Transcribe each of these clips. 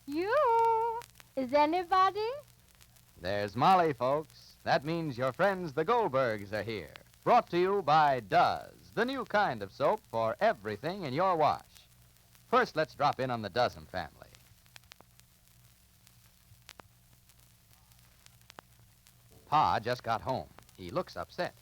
You? Is anybody? There's Molly, folks. That means your friends the Goldbergs are here. Brought to you by Does, the new kind of soap for everything in your wash. First, let's drop in on the Dozen family. Pa just got home. He looks upset.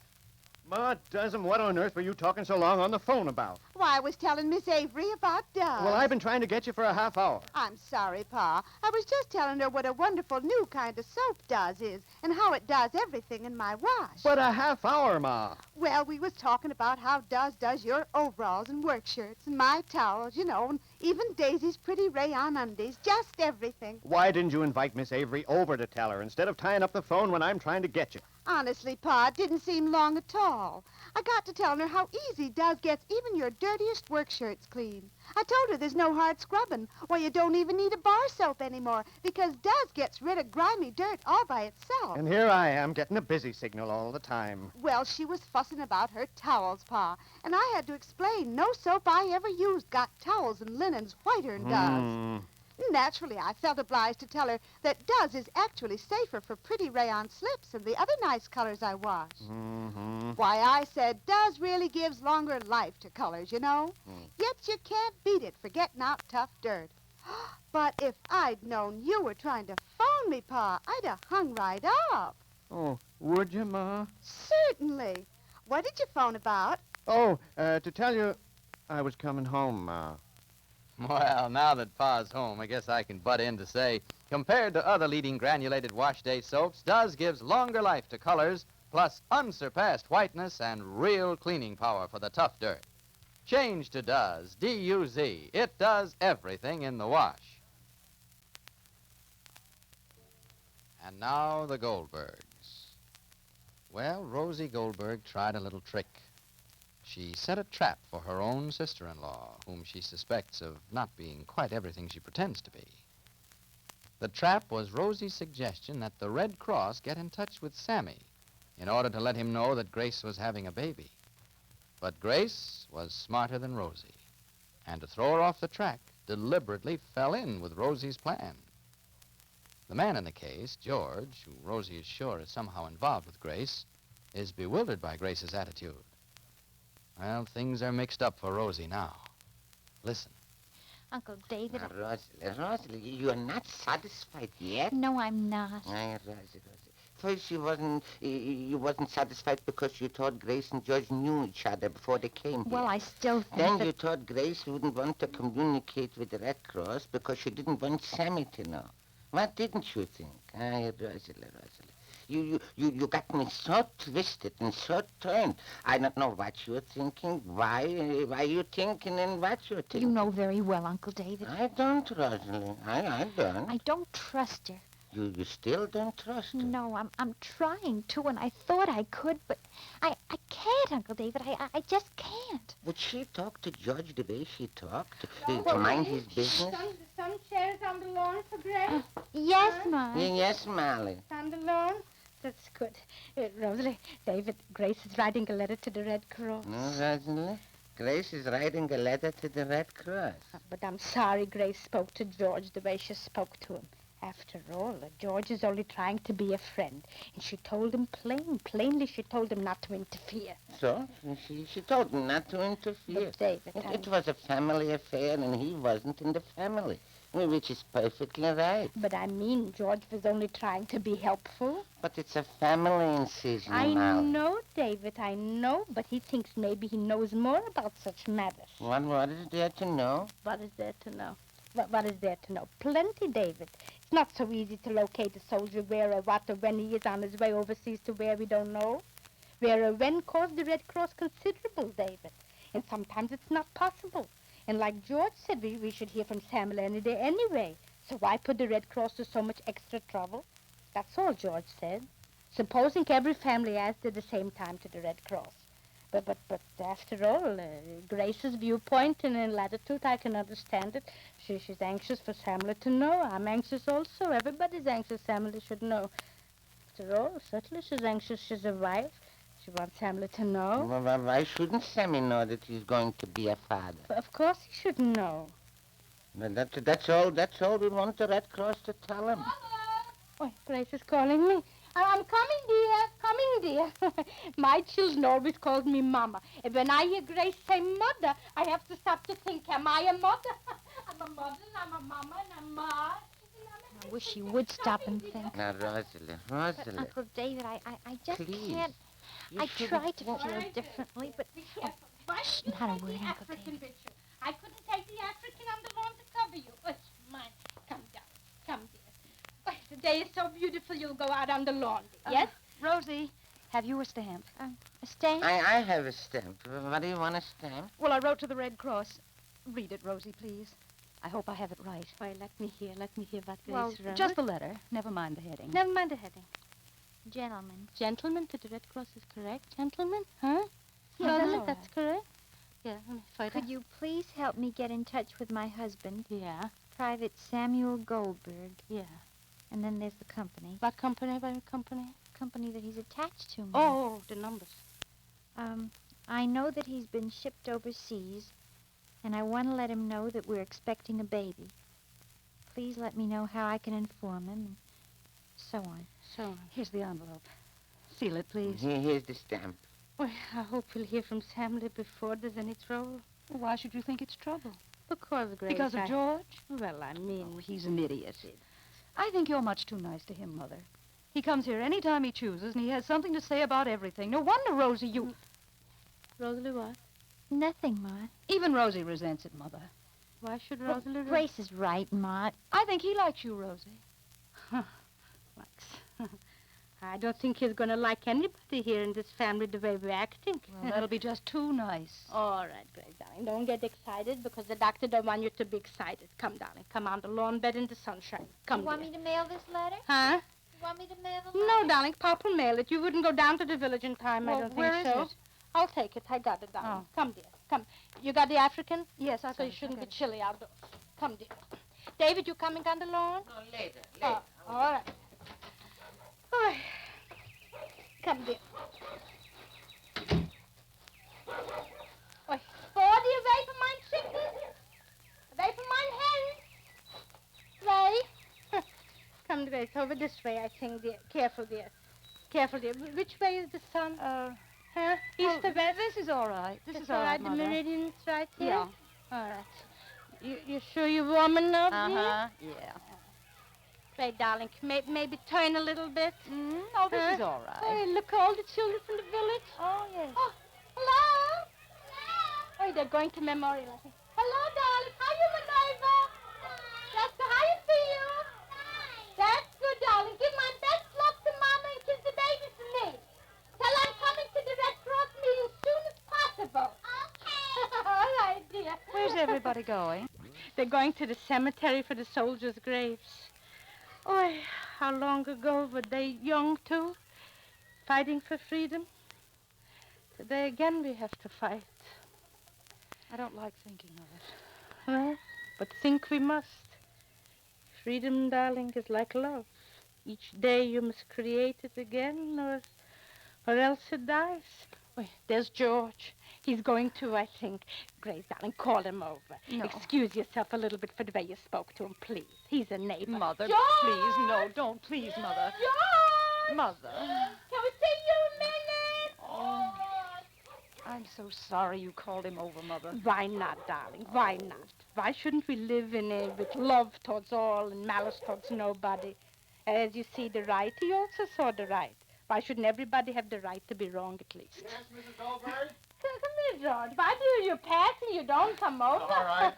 Ma, Dozen, what on earth were you talking so long on the phone about? Why, I was telling Miss Avery about Duz. Well, I've been trying to get you for a half hour. I'm sorry, Pa. I was just telling her what a wonderful new kind of soap Duz is and how it does everything in my wash. But a half hour, Ma. Well, we was talking about how Duz does your overalls and work shirts and my towels, and even Daisy's pretty rayon undies, just everything. Why didn't you invite Miss Avery over to tell her instead of tying up the phone when I'm trying to get you? Honestly, Pa, it didn't seem long at all. I got to telling her how easy Duz gets even your dirtiest work shirts clean. I told her there's no hard scrubbing. Why, you don't even need a bar soap anymore because Duz gets rid of grimy dirt all by itself. And here I am getting a busy signal all the time. Well, she was fussing about her towels, Pa, and I had to explain no soap I ever used got towels and linens whiter than Duz. Naturally, I felt obliged to tell her that Duz is actually safer for pretty rayon slips and the other nice colors I wash. Why, I said Duz really gives longer life to colors, Yet you can't beat it for getting out tough dirt. But if I'd known you were trying to phone me, Pa, I'd have hung right up. Oh, would you, Ma? Certainly. What did you phone about? Oh, to tell you I was coming home, Ma. Well, now that Pa's home, I guess I can butt in to say, compared to other leading granulated wash day soaps, Duz gives longer life to colors, plus unsurpassed whiteness and real cleaning power for the tough dirt. Change to Duz, D-U-Z. It does everything in the wash. And now the Goldbergs. Well, Rosie Goldberg tried a little trick. She set a trap for her own sister-in-law, whom she suspects of not being quite everything she pretends to be. The trap was Rosie's suggestion that the Red Cross get in touch with Sammy in order to let him know that Grace was having a baby. But Grace was smarter than Rosie, and to throw her off the track, deliberately fell in with Rosie's plan. The man in the case, George, who Rosie is sure is somehow involved with Grace, is bewildered by Grace's attitude. Well, things are mixed up for Rosie now. Listen. Uncle David. Rosalie, you're not satisfied yet? No, I'm not. Rosie. First, you wasn't satisfied because you thought Grace and George knew each other before they came here. Well, I still think Then you thought Grace wouldn't want to communicate with the Red Cross because she didn't want Sammy to know. What didn't you think? Rosalie. You got me so twisted and so turned. I don't know what you're thinking, why you're thinking and what you're thinking. You know very well, Uncle David. I don't, Rosalie. I don't. I don't trust her. You still don't trust her? No, I'm trying to, and I thought I could, but I can't, Uncle David. I just can't. Would she talk to George the way she talked? To mind his business? Some chairs on the lawn for Grace? Yes, Ma. Yes, Molly. On the lawn? That's good. Rosalie, David, Grace is writing a letter to the Red Cross. No, Rosalie. Grace is writing a letter to the Red Cross. But I'm sorry Grace spoke to George the way she spoke to him. After all, George is only trying to be a friend. And she told him plainly she told him not to interfere. So? She told him not to interfere. But David, It was a family affair, and he wasn't in the family, which is perfectly right. But I mean, George was only trying to be helpful. But it's a family incision, I Molly. know, David, I know, but he thinks maybe he knows more about such matters. What is there to know? What is there to know? What is there to know? Plenty, David. It's not so easy to locate a soldier where or what or when he is on his way overseas to where we don't know. Where or when caused the Red Cross considerable, David. And sometimes it's not possible. And like George said, we should hear from Samuel any day anyway. So why put the Red Cross to so much extra trouble? That's all George said. Supposing every family asked at the same time to the Red Cross. But after all, Grace's viewpoint and latitude, I can understand it. She's anxious for Samuel to know. I'm anxious also. Everybody's anxious Samuel should know. After all, certainly she's anxious. She's a wife. She wants Samuel to know. Well, why shouldn't Sammy know that he's going to be a father? Of course he should know. Well, that's all we want the Red Cross to tell him. Oh, Grace is calling me. I'm coming, dear. Coming, dear. My children always called me Mama. And when I hear Grace say Mother, I have to stop to think, am I a mother? I'm a mother, and I'm a Mama, and I'm Ma. I wish you would stop and think. Now, Rosalie, But, Rosalie. Uncle David, I just Please. can't. You I shouldn't- try to feel differently, but... Be careful. Shh, not a word, the Uncle African David. picture. I couldn't take the African on the lawn to cover you. Oh, mine. Come down. Come, dear. Oh, the day is so beautiful, you'll go out on the lawn. Yes? Rosie, have you a stamp? A stamp? I have a stamp. What do you want a stamp? Well, I wrote to the Red Cross. Read it, Rosie, please. I hope I have it right. Why, let me hear what Grace Well, wrote. just the letter. Never mind the heading. Never mind the heading. Gentlemen. Gentlemen to the Red Cross is correct. Gentlemen? Huh? Yeah, Rosalie, that's all that's correct. Yeah, fight Could you please help me get in touch with my husband, Yeah, Private Samuel Goldberg? yeah. And then there's the company. What company? What company? Company that he's attached to, Mom. Oh, the numbers. I know that he's been shipped overseas, and I want to let him know that we're expecting a baby. Please let me know how I can inform him, and so on. So, Here's the envelope. Seal it, please. Here's the stamp. well, I hope we'll hear from Sammy before there's any trouble. Why should you think it's trouble? Because, Grace, Because of George? Well, I mean... Oh, he's an idiot. I think you're much too nice to him, Mother. He comes here any time he chooses, and he has something to say about everything. No wonder, Rosie, you... Rosalie, what? Nothing, Ma. Even Rosie resents it, Mother. Why should Well, Rosalie... Grace is right, Ma. I think he likes you, Rosie. Max. I don't think he's going to like anybody here in this family the way we're acting. Well, that'll be just too nice. All right, Grace, darling. Don't get excited because the doctor don't want you to be excited. Come, darling. Come on the lawn bed in the sunshine. Come, You want dear. me to mail this letter? Huh? You want me to mail the letter? No, darling. Pop will mail it. You wouldn't go down to the village in time, I Well, don't where think is so. it? I'll take it. I got it, darling. Oh. Come, dear. Come. You got the African? Yes, I So you shouldn't get chilly outdoors. Come, dear. David, you coming on the lawn? No, later. Oh, all right. Oh. Come, dear. Oi, Fordy, away from my chickens. Away from my hens. Ray. Come, Grace, over this way, I think, dear. Careful, dear. Careful, dear. Which way is the sun? Huh? East or west? This is all right. This That's is all right, The Mother. meridian's right here? Yeah. All right. You sure you're warm enough, dear? Uh-huh, yeah. Right, darling. Maybe turn a little bit. Oh, this Huh? is all right. Oh, look, all the children from the village. Oh, yes. Oh, hello? Oh, they're going to memorial. Hello, darling. How you, Minerva? That's how you feel? That's good, darling. Give my best love to Mama and kiss the baby for me. Tell I'm coming to the Red Cross meeting as soon as possible. Okay. All right, dear. Where's everybody going? They're going to the cemetery for the soldiers' graves. Oh, how long ago were they young, too? Fighting for freedom. Today again we have to fight. I don't like thinking of it. Well, but think we must. Freedom, darling, is like love. Each day you must create it again, or else it dies. Wait, there's George. He's going to, I think. Grace, darling, call him over. No. Excuse yourself a little bit for the way you spoke to him, please. He's a neighbor. Mother, George! please, no, don't, please, Mother. George! Mother. Can we see you a minute? Oh. I'm so sorry you called him over, Mother. Why not, darling? Why not? Why shouldn't we live with love towards all and malice towards nobody? As you see the right, he also saw the right. Why shouldn't everybody have the right to be wrong at least? Yes, Mrs. Goldberg? Come here, George. Why do you pass and you don't come over? All right,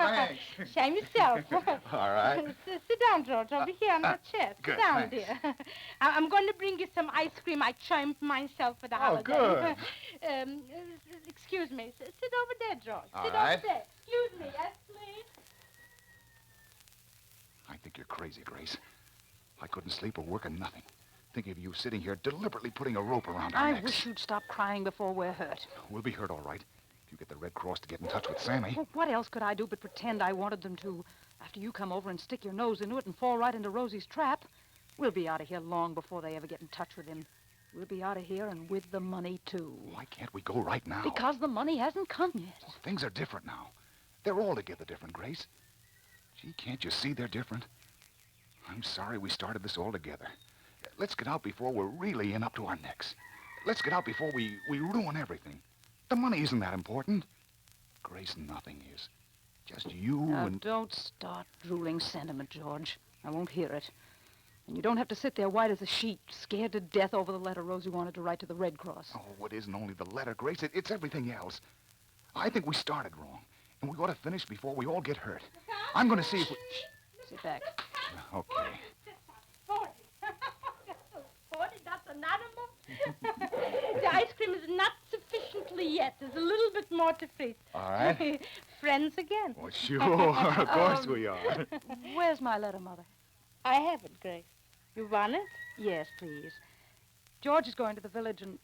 thanks. Shame yourself. All right. Sit down, George, over here on the chair. good, Sit down, thanks. dear. I'm going to bring you some ice cream. I chimed myself for the holiday. good. Excuse me. Sit over there, George. All Sit right. over there. Excuse me. Yes, please. I think you're crazy, Grace. I couldn't sleep or work or nothing. Thinking of you sitting here deliberately putting a rope around our I necks. wish you'd stop crying before we're hurt. We'll be hurt all right. If you get the Red Cross to get in touch with Sammy. Well, what else could I do but pretend I wanted them to? After you come over and stick your nose into it and fall right into Rosie's trap, we'll be out of here long before they ever get in touch with him. We'll be out of here and with the money, too. Why can't we go right now? Because the money hasn't come yet. Things are different now. They're altogether different, Grace. Gee, can't you see they're different? I'm sorry we started this all together. Let's get out before we're really in up to our necks. Let's get out before we ruin everything. The money isn't that important. Grace, nothing is. Just you Now, and... don't start drooling sentiment, George. I won't hear it. And you don't have to sit there white as a sheet, scared to death over the letter Rosie wanted to write to the Red Cross. Oh, it isn't only the letter, Grace. It's everything else. I think we started wrong, and we ought to finish before we all get hurt. I'm going to see if we... Sit back. Okay. 40. 40, that's an animal. The ice cream is not sufficiently yet. There's a little bit more to freeze. All right. Friends again. Well, sure. Of course we are. Where's my letter, Mother? I have it, Grace. You want it? Yes, please. George is going to the village, and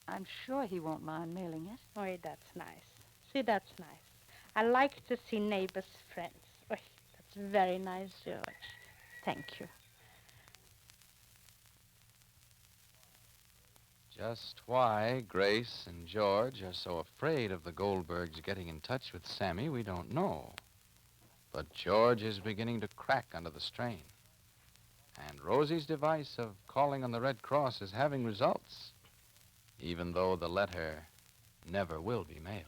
I'm sure he won't mind mailing it. Oh, that's nice. See, that's nice. I like to see neighbors' friends. Oh, that's very nice, George. Thank you. Just why Grace and George are so afraid of the Goldbergs getting in touch with Sammy, we don't know. But George is beginning to crack under the strain. And Rosie's device of calling on the Red Cross is having results, even though the letter never will be mailed.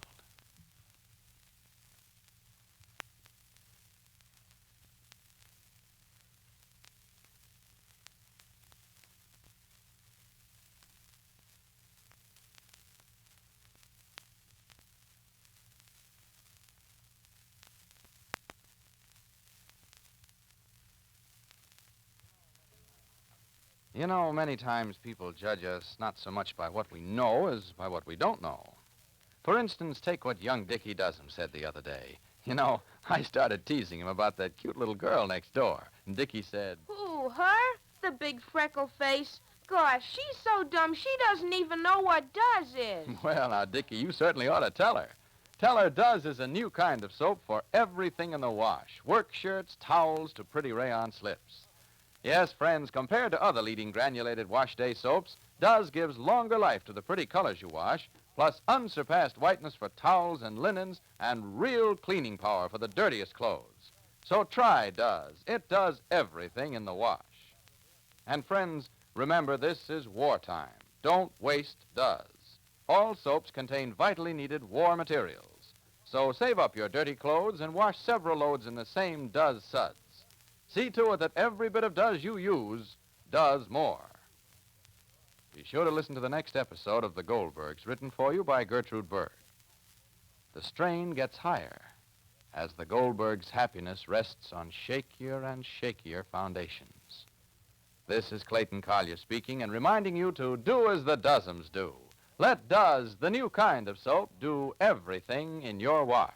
You know, many times people judge us not so much by what we know as by what we don't know. For instance, take what young Dickie Doesn't said the other day. You know, I started teasing him about that cute little girl next door. And Dickie said... Who, her? The big freckle face? Gosh, she's so dumb she doesn't even know what Does is. Well, now, Dickie, you certainly ought to tell her. Tell her Does is a new kind of soap for everything in the wash. Work shirts, towels, to pretty rayon slips. Yes, friends, compared to other leading granulated wash day soaps, Does gives longer life to the pretty colors you wash, plus unsurpassed whiteness for towels and linens, and real cleaning power for the dirtiest clothes. So try Does. It does everything in the wash. And friends, remember this is wartime. Don't waste Does. All soaps contain vitally needed war materials. So save up your dirty clothes and wash several loads in the same Does suds. See to it that every bit of Does you use does more. Be sure to listen to the next episode of The Goldbergs, written for you by Gertrude Berg. The strain gets higher as the Goldbergs' happiness rests on shakier and shakier foundations. This is Clayton Collier speaking and reminding you to do as the Doesums do. Let Does, the new kind of soap, do everything in your wash.